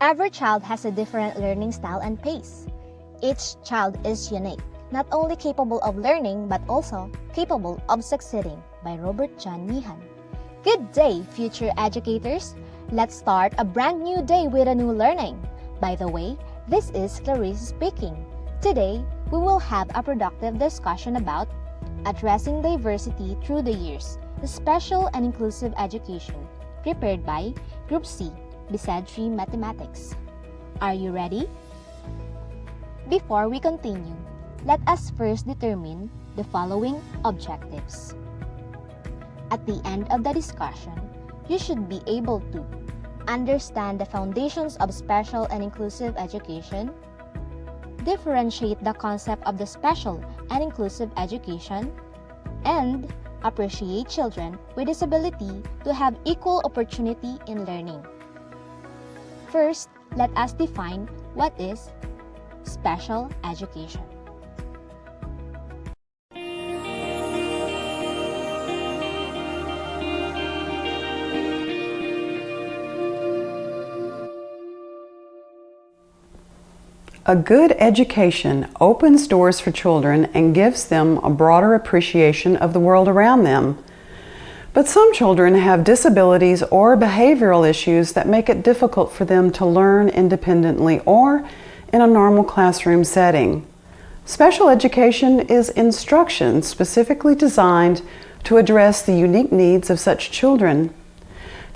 Every child has a different learning style and pace. Each child is unique, not only capable of learning but also capable of succeeding, by Robert John Meehan. Good day, future educators! Let's start a brand new day with a new learning. By the way, this is Clarice speaking. Today, we will have a productive discussion about addressing diversity through the years, special and inclusive education, prepared by Group C-BSEd 3 Mathematics. Are you ready? Before we continue, let us first determine the following objectives. At the end of the discussion, you should be able to understand the foundations of special and inclusive education, differentiate the concept of the special and inclusive education, and appreciate children with disability to have equal opportunity in learning. First, let us define what is special education. A good education opens doors for children and gives them a broader appreciation of the world around them. But some children have disabilities or behavioral issues that make it difficult for them to learn independently or in a normal classroom setting. Special education is instruction specifically designed to address the unique needs of such children.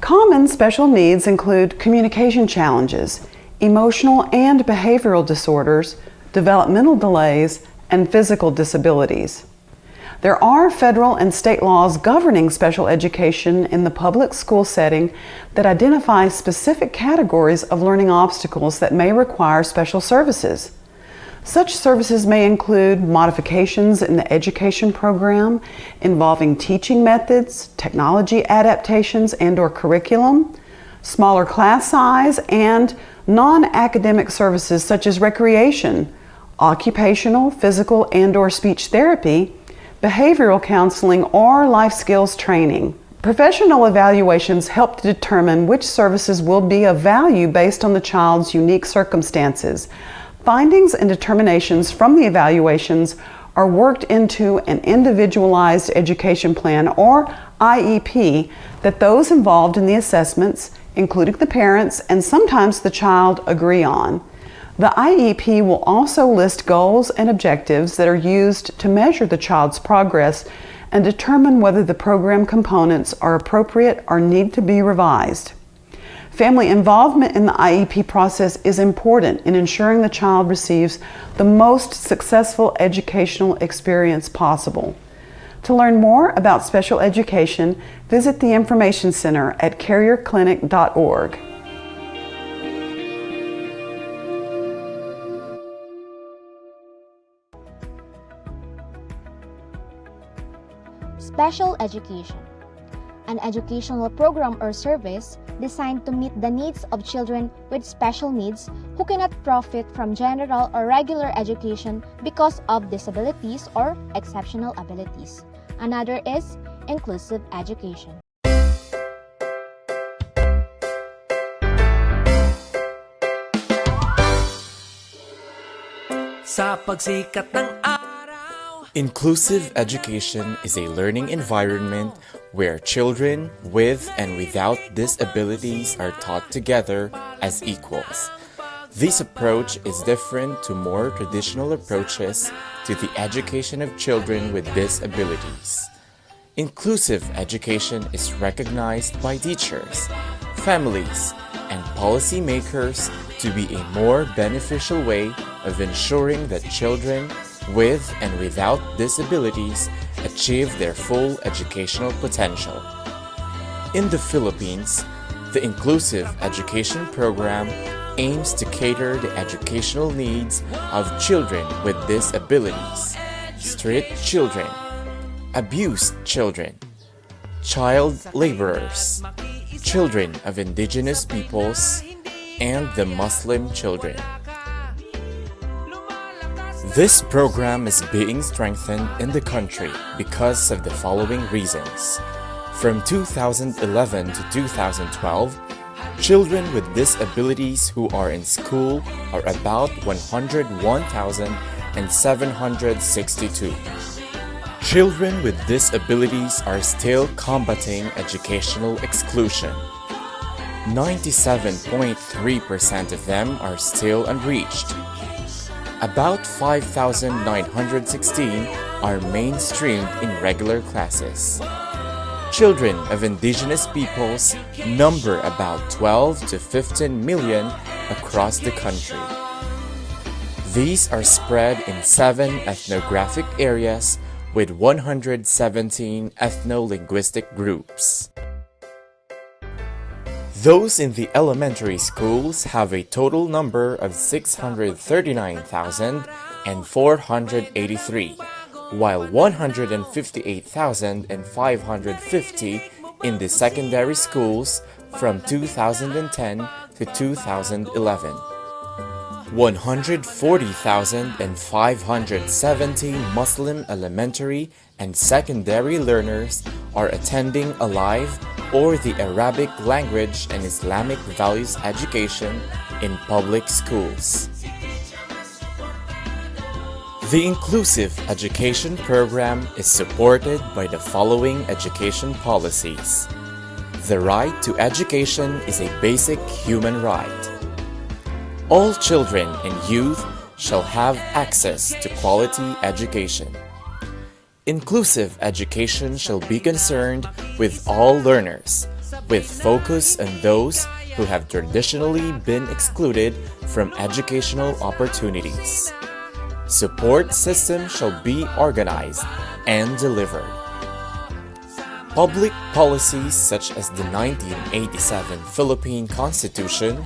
Common special needs include communication challenges, emotional and behavioral disorders, developmental delays, and physical disabilities. There are federal and state laws governing special education in the public school setting that identify specific categories of learning obstacles that may require special services. Such services may include modifications in the education program involving teaching methods, technology adaptations and/or curriculum, smaller class size, and non-academic services such as recreation, occupational, physical, and/or speech therapy, behavioral counseling, or life skills training. Professional evaluations help to determine which services will be of value based on the child's unique circumstances. Findings and determinations from the evaluations are worked into an individualized education plan, or IEP, that those involved in the assessments, including the parents and sometimes the child, agree on. The IEP will also list goals and objectives that are used to measure the child's progress and determine whether the program components are appropriate or need to be revised. Family involvement in the IEP process is important in ensuring the child receives the most successful educational experience possible. To learn more about special education, visit the Information Center at carrierclinic.org. Special education, an educational program or service designed to meet the needs of children with special needs who cannot profit from general or regular education because of disabilities or exceptional abilities. Another is inclusive education. Sa pagsikat ng araw. Inclusive education is a learning environment where children with and without disabilities are taught together as equals. This approach is different to more traditional approaches to the education of children with disabilities. Inclusive education is recognized by teachers, families, and policymakers to be a more beneficial way of ensuring that children with and without disabilities achieve their full educational potential. In the Philippines, the Inclusive Education Program aims to cater the educational needs of children with disabilities, street children, abused children, child laborers, children of indigenous peoples, and the Muslim children. This program is being strengthened in the country because of the following reasons. From 2011 to 2012, Children with disabilities who are in school are about 101,762. Children with disabilities are still combating educational exclusion. 97.3% of them are still unreached. About 5,916 are mainstreamed in regular classes. Children of indigenous peoples number about 12 to 15 million across the country. These are spread in 7 ethnographic areas with 117 ethno-linguistic groups. Those in the elementary schools have a total number of 639,483, while 158,550 in the secondary schools from 2010 to 2011. 140,570 Muslim elementary and secondary learners are attending Alive or the Arabic language and Islamic values education in public schools. The inclusive education program is supported by the following education policies. The right to education is a basic human right. All children and youth shall have access to quality education. Inclusive education shall be concerned with all learners, with focus on those who have traditionally been excluded from educational opportunities. Support system shall be organized and delivered. Public policies such as the 1987 Philippine Constitution,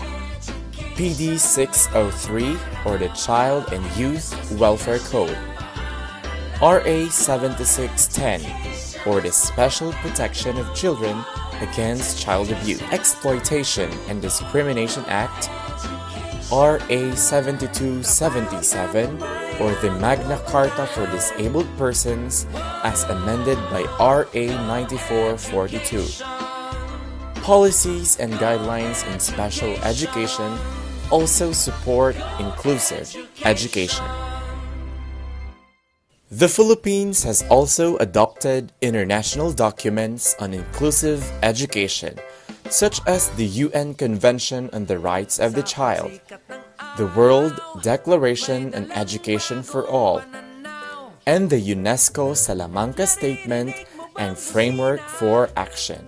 PD 603 or the Child and Youth Welfare Code, RA 7610 or the Special Protection of Children Against Child Abuse, Exploitation and Discrimination Act, RA 7277 or the Magna Carta for Disabled Persons as amended by RA 9442. Policies and guidelines in special education also support inclusive education. The Philippines has also adopted international documents on inclusive education, such as the UN Convention on the Rights of the Child, the World Declaration on Education for All, and the UNESCO Salamanca Statement and Framework for Action.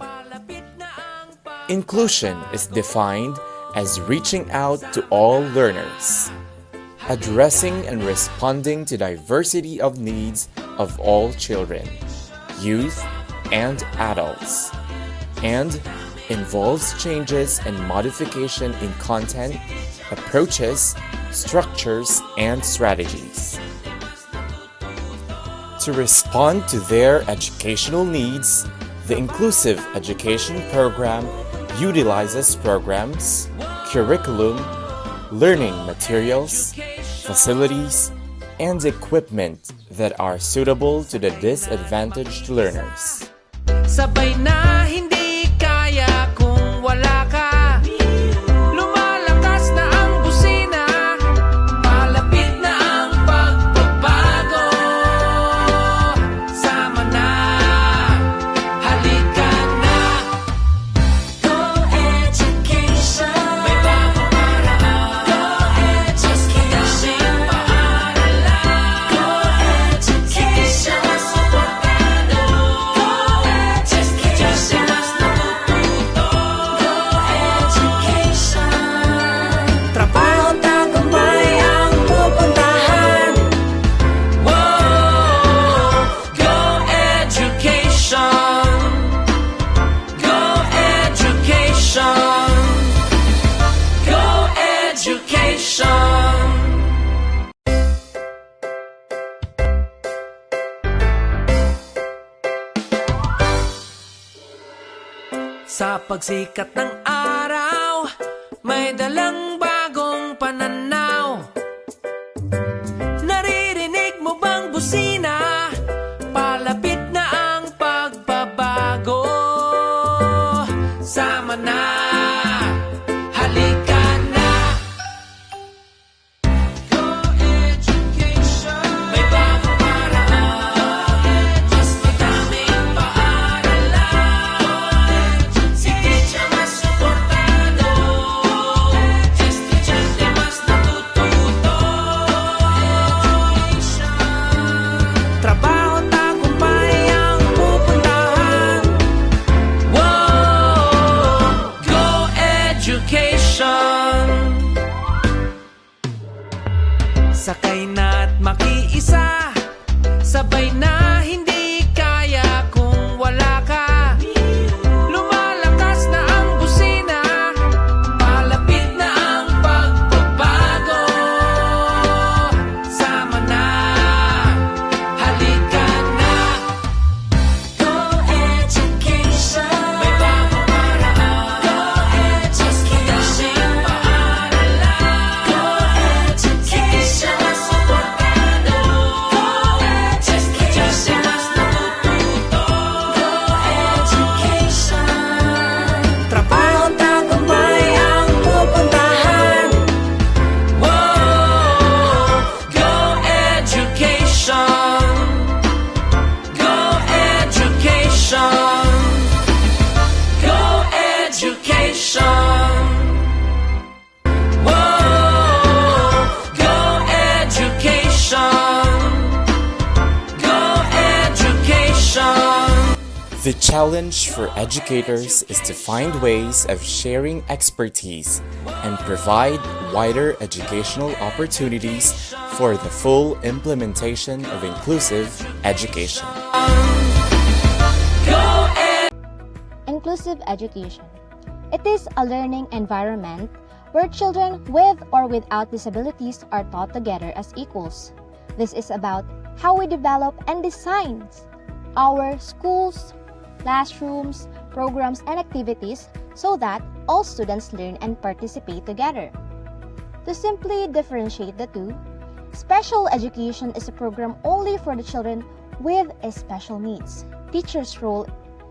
Inclusion is defined as reaching out to all learners, addressing and responding to diversity of needs of all children, youth, and adults, and involves changes and modification in content, approaches, structures, and strategies. To respond to their educational needs, the Inclusive Education Program utilizes programs, curriculum, learning materials, facilities, and equipment that are suitable to the disadvantaged learners. Sabay na hindi kaya kung wala ka. Lumalakas na ang busina, malapit na ang pagbabago. Sama na, halika na. Go education, may bagong paraan. Go education, paaralan. Go education, mas mapagano. Go education, mas natututo. Go education, trabaho tagumpay ang pupuntahan. Whoa, go education. Go education. Go education. Sa pagsikat ng araw, may dalang bagong pananaw. Naririnig mo bang busina? Palapit na ang pagbabago. Sama na, education. Sakay na't makiisa, sabay na hindi kaya kung wala ka. Lumalakas na ang busina, palapit na ang pagbabago. Sama na, halika na. Go education, may bagong paraan. Go education, paaralan. Go education, mas suportado. Go education, mas natututo. Go education, trabaho tagumpay ang pupuntahan. Whoa, go education. Go education. Go education. Whoa, go education. Go education. The challenge for educators is to find ways of sharing expertise and provide wider educational opportunities for the full implementation of inclusive education. Inclusive education. It is a learning environment where children with or without disabilities are taught together as equals. This is about how we develop and design our schools, classrooms, programs, and activities so that all students learn and participate together. To simply differentiate the two, special education is a program only for the children with special needs. Teachers' role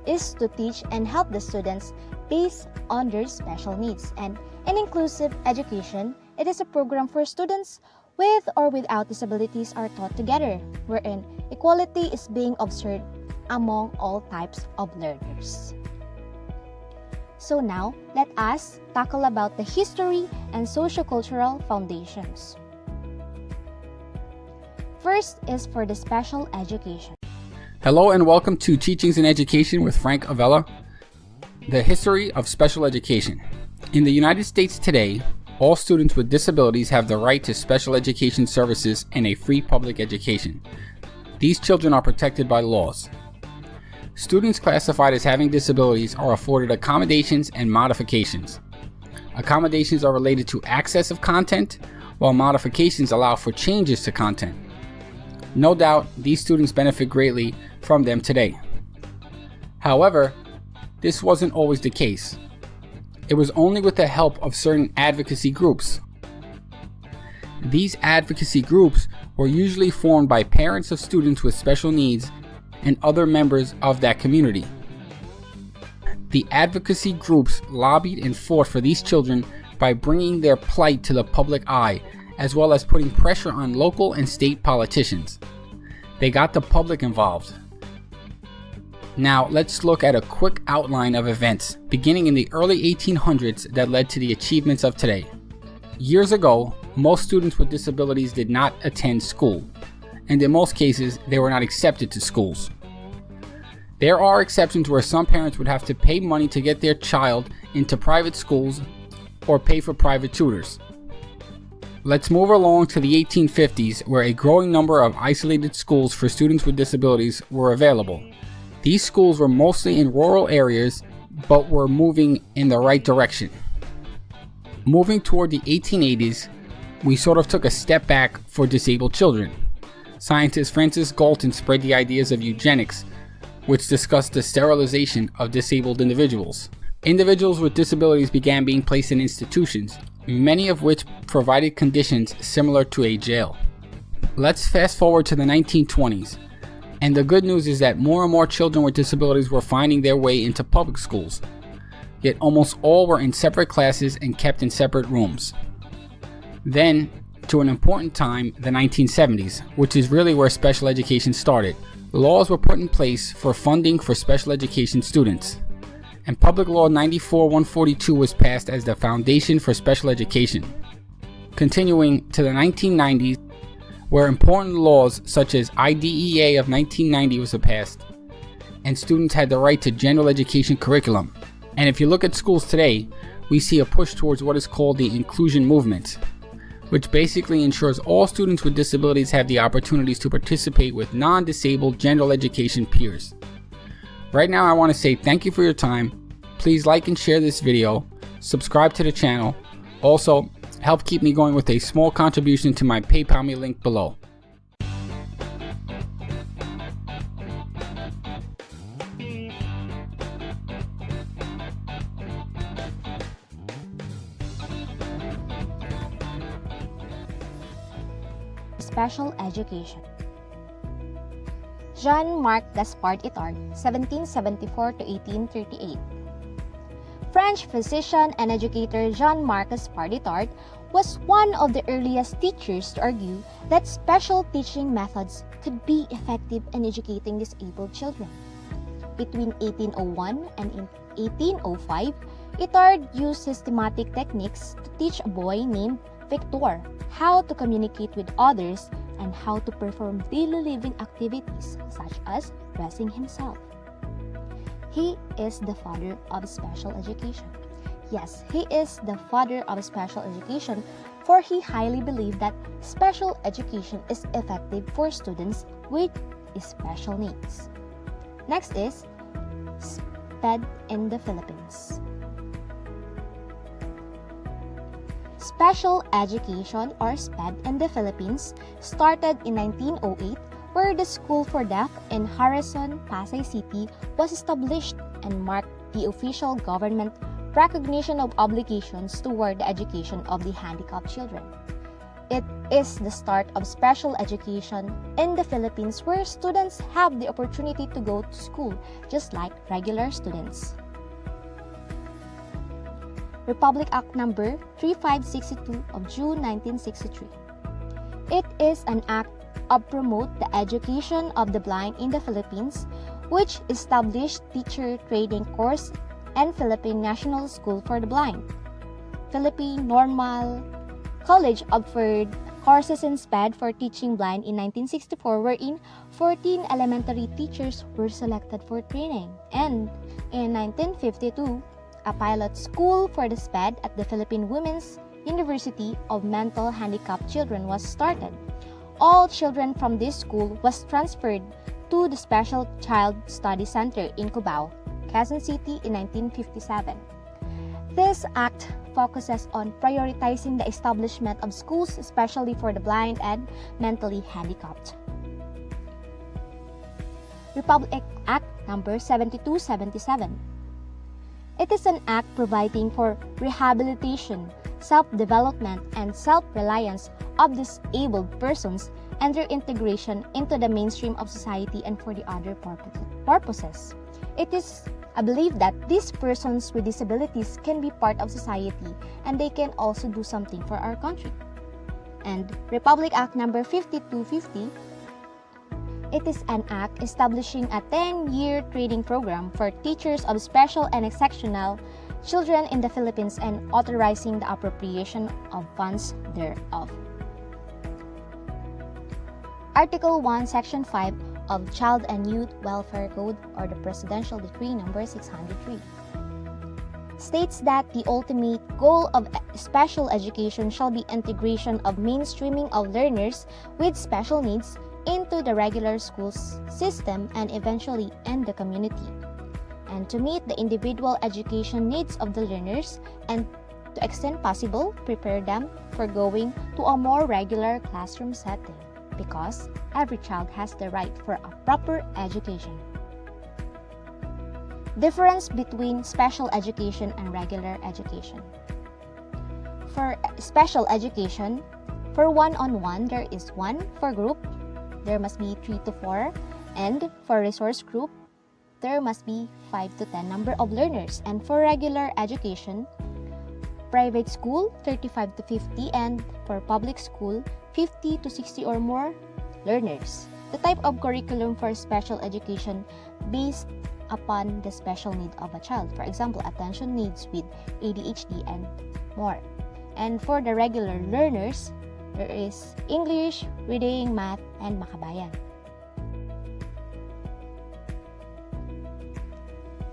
is to teach and help the students based on their special needs. And in inclusive education, it is a program for students with or without disabilities are taught together, wherein equality is being observed among all types of learners. So now, let us tackle about the history and sociocultural foundations. First is for the special education. Hello and welcome to Teachings in Education with Frank Avella. The history of special education. In the United States today, all students with disabilities have the right to special education services and a free public education. These children are protected by laws. Students classified as having disabilities are afforded accommodations and modifications. Accommodations are related to access of content, while modifications allow for changes to content. No doubt, these students benefit greatly from them today. However, this wasn't always the case. It was only with the help of certain advocacy groups. These advocacy groups were usually formed by parents of students with special needs and other members of that community. The advocacy groups lobbied and fought for these children by bringing their plight to the public eye, as well as putting pressure on local and state politicians. They got the public involved. Now let's look at a quick outline of events beginning in the early 1800s that led to the achievements of today. Years ago, most students with disabilities did not attend school, and in most cases, they were not accepted to schools. There are exceptions where some parents would have to pay money to get their child into private schools or pay for private tutors. Let's move along to the 1850s, where a growing number of isolated schools for students with disabilities were available. These schools were mostly in rural areas, but were moving in the right direction. Moving toward the 1880s, we sort of took a step back for disabled children. Scientist Francis Galton spread the ideas of eugenics, which discussed the sterilization of disabled individuals. Individuals with disabilities began being placed in institutions, many of which provided conditions similar to a jail. Let's fast forward to the 1920s, and the good news is that more and more children with disabilities were finding their way into public schools, yet almost all were in separate classes and kept in separate rooms. Then, to an important time, the 1970s, which is really where special education started. Laws were put in place for funding for special education students, and Public Law 94-142 was passed as the foundation for special education. Continuing to the 1990s, where important laws such as IDEA of 1990 was passed, and students had the right to general education curriculum. And if you look at schools today, we see a push towards what is called the inclusion movement, which basically ensures all students with disabilities have the opportunities to participate with non-disabled general education peers. Right now, I want to say thank you for your time. Please like and share this video, subscribe to the channel. Also, help keep me going with a small contribution to my PayPal me link below. Special education. Jean-Marc Gaspard Itard, 1774 to 1838. French physician and educator Jean-Marc Gaspard Itard was one of the earliest teachers to argue that special teaching methods could be effective in educating disabled children. Between 1801 and 1805, Itard used systematic techniques to teach a boy named Victor how to communicate with others and how to perform daily living activities such as dressing himself. He is the father of special education. Yes, he is the father of special education, for he highly believed that special education is effective for students with special needs. Next is C-BSEd in the Philippines. Special education, or C-BSEd, in the Philippines started in 1908, where the School for Deaf in Harrison, Pasay City was established and marked the official government recognition of obligations toward the education of the handicapped children. It is the start of special education in the Philippines, where students have the opportunity to go to school just like regular students. Republic Act No. 3562 of June 1963. It is an act of promote the education of the blind in the Philippines, which established teacher training course and Philippine National School for the Blind. Philippine Normal College offered courses in C-BSEd for teaching blind in 1964, wherein 14 elementary teachers were selected for training. And in 1952, a pilot school for the C-BSEd at the Philippine Women's University of Mental Handicapped Children was started. All children from this school was transferred to the Special Child Study Center in Cubao, Quezon City in 1957. This act focuses on prioritizing the establishment of schools especially for the blind and mentally handicapped. Republic Act No. 7277. It is an act providing for rehabilitation, self-development, and self-reliance of disabled persons and their integration into the mainstream of society and for the other purposes. It is a belief that these persons with disabilities can be part of society and they can also do something for our country. And Republic Act No. 5250, it is an act establishing a 10-year training program for teachers of special and exceptional children in the Philippines and authorizing the appropriation of funds thereof. Article 1, Section 5 of Child and Youth Welfare Code, or the Presidential Decree No. 603, states that the ultimate goal of special education shall be integration of mainstreaming of learners with special needs into the regular school system and eventually in the community, and to meet the individual education needs of the learners and to extent possible prepare them for going to a more regular classroom setting, because every child has the right for a proper education. Difference between special education and regular education. For special education, for one-on-one, there is 1. For group, there must be 3 to 4. And for resource group, there must be 5 to 10 number of learners. And for regular education, private school, 35 to 50. And for public school, 50 to 60 or more learners. The type of curriculum for special education based upon the special need of a child. For example, attention needs with ADHD and more. And for the regular learners, there is English, reading, math, and makabayan.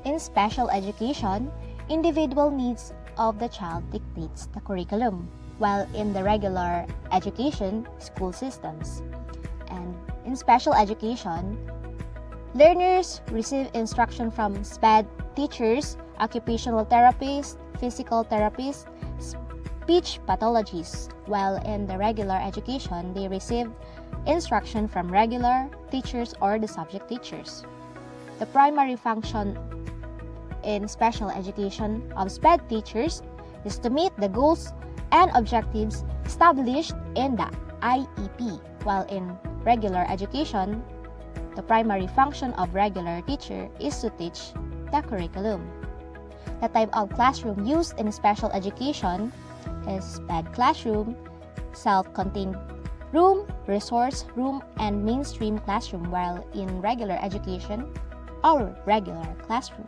In special education, individual needs of the child dictates the curriculum, while in the regular education, school systems. And in special education, learners receive instruction from S-BSEd teachers, occupational therapists, physical therapists, speech pathologists, while in the regular education, they receive instruction from regular teachers or the subject teachers. The primary function in special education of S-BSEd teachers is to meet the goals and objectives established in the IEP, while in regular education, the primary function of regular teacher is to teach the curriculum. The type of classroom used in special education is S-BSEd classroom, self-contained room, resource room, and mainstream classroom, while in regular education, our regular classroom.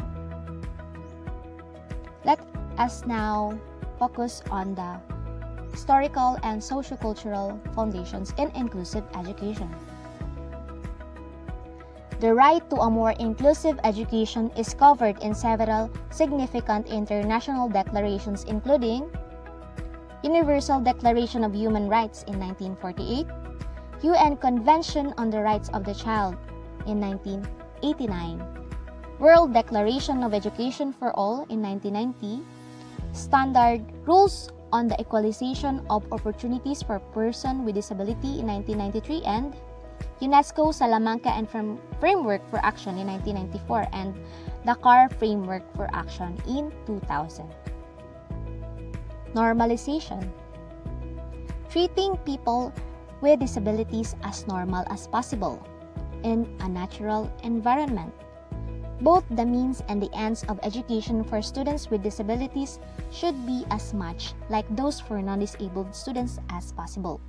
Let us now focus on the historical and sociocultural foundations in inclusive education. The right to a more inclusive education is covered in several significant international declarations, including Universal Declaration of Human Rights in 1948, UN Convention on the Rights of the Child in 1989, World Declaration of Education for All in 1990, Standard Rules on the Equalization of Opportunities for Persons with Disability in 1993, and UNESCO Salamanca and Framework for Action in 1994, and Dakar Framework for Action in 2000. Normalization. Treating people with disabilities as normal as possible in a natural environment. Both the means and the ends of education for students with disabilities should be as much like those for non-disabled students as possible.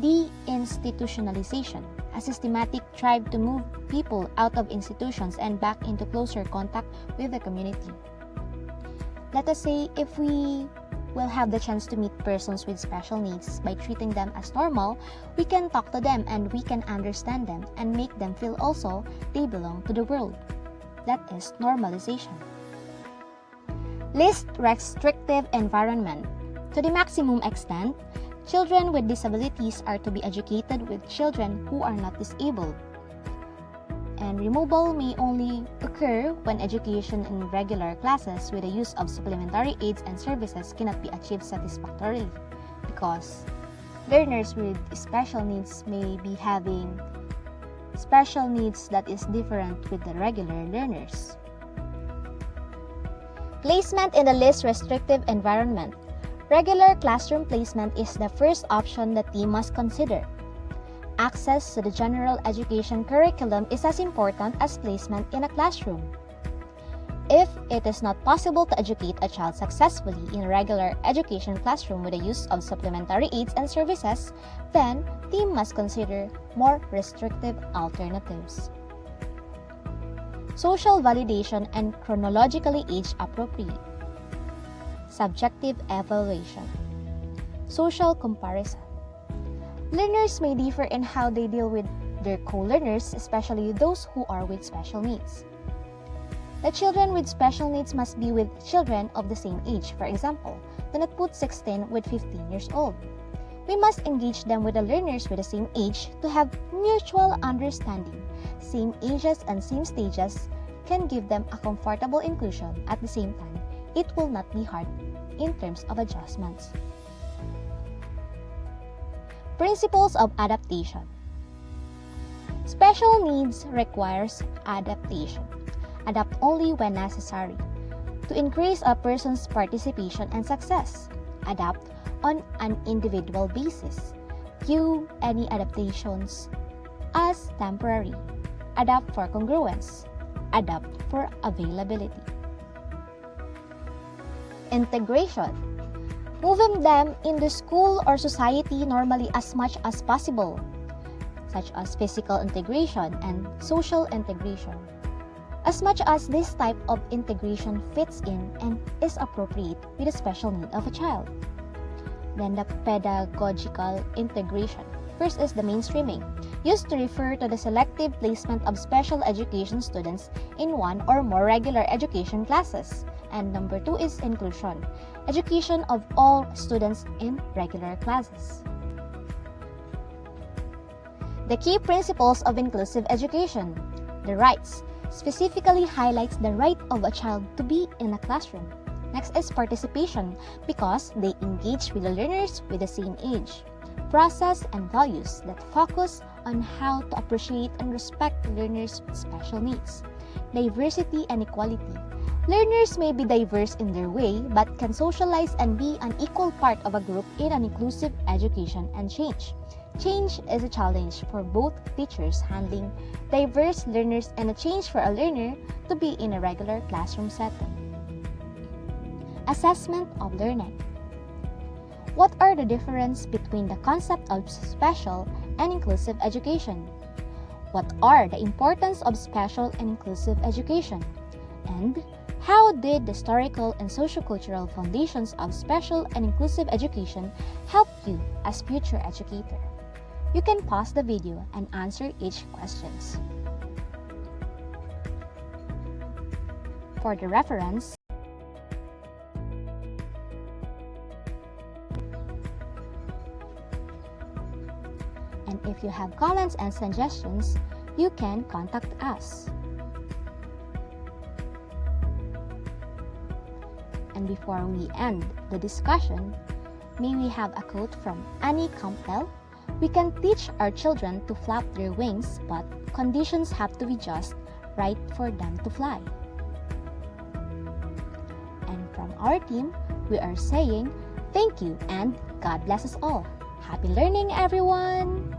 Deinstitutionalization, a systematic drive to move people out of institutions and back into closer contact with the community. Let us say if we will have the chance to meet persons with special needs by treating them as normal, we can talk to them and we can understand them and make them feel also they belong to the world. That is normalization. Least restrictive environment. To the maximum extent, children with disabilities are to be educated with children who are not disabled. And removal may only occur when education in regular classes with the use of supplementary aids and services cannot be achieved satisfactorily, because learners with special needs may be having special needs that is different with the regular learners. Placement in the least restrictive environment. Regular classroom placement is the first option that we must consider. Access to the general education curriculum is as important as placement in a classroom. If it is not possible to educate a child successfully in a regular education classroom with the use of supplementary aids and services, then they must consider more restrictive alternatives. Social validation and chronologically age appropriate. Subjective evaluation. Social comparison. Learners may differ in how they deal with their co-learners, especially those who are with special needs. The children with special needs must be with children of the same age. For example, do not put 16 with 15 years old. We must engage them with the learners with the same age to have mutual understanding. Same ages and same stages can give them a comfortable inclusion. At the same time, it will not be hard in terms of adjustments. Principles of adaptation. Special needs requires adaptation. Adapt only when necessary. To increase a person's participation and success, adapt on an individual basis. View any adaptations as temporary. Adapt for congruence. Adapt for availability. Integration. Moving them in the school or society normally as much as possible, such as physical integration and social integration, as much as this type of integration fits in and is appropriate with the special need of a child. Then the pedagogical integration. First is the mainstreaming, used to refer to the selective placement of special education students in one or more regular education classes. And number 2 is inclusion, education of all students in regular classes. The key principles of inclusive education. The rights specifically highlights the right of a child to be in a classroom. Next is participation because they engage with the learners with the same age. Process and values that focus on how to appreciate and respect learners with special needs. Diversity and equality. Learners may be diverse in their way but can socialize and be an equal part of a group in an inclusive education and change. Change is a challenge for both teachers handling diverse learners and a change for a learner to be in a regular classroom setting. Assessment of learning. What are the differences between the concept of special and inclusive education? What are the importance of special and inclusive education? And how did the historical and sociocultural foundations of special and inclusive education help you as future educator? You can pause the video and answer each questions. For the reference, and if you have comments and suggestions, you can contact us. And before we end the discussion, may we have a quote from Annie Campbell. We can teach our children to flap their wings, but conditions have to be just right for them to fly. And from our team, we are saying thank you and God bless us all. Happy learning, everyone!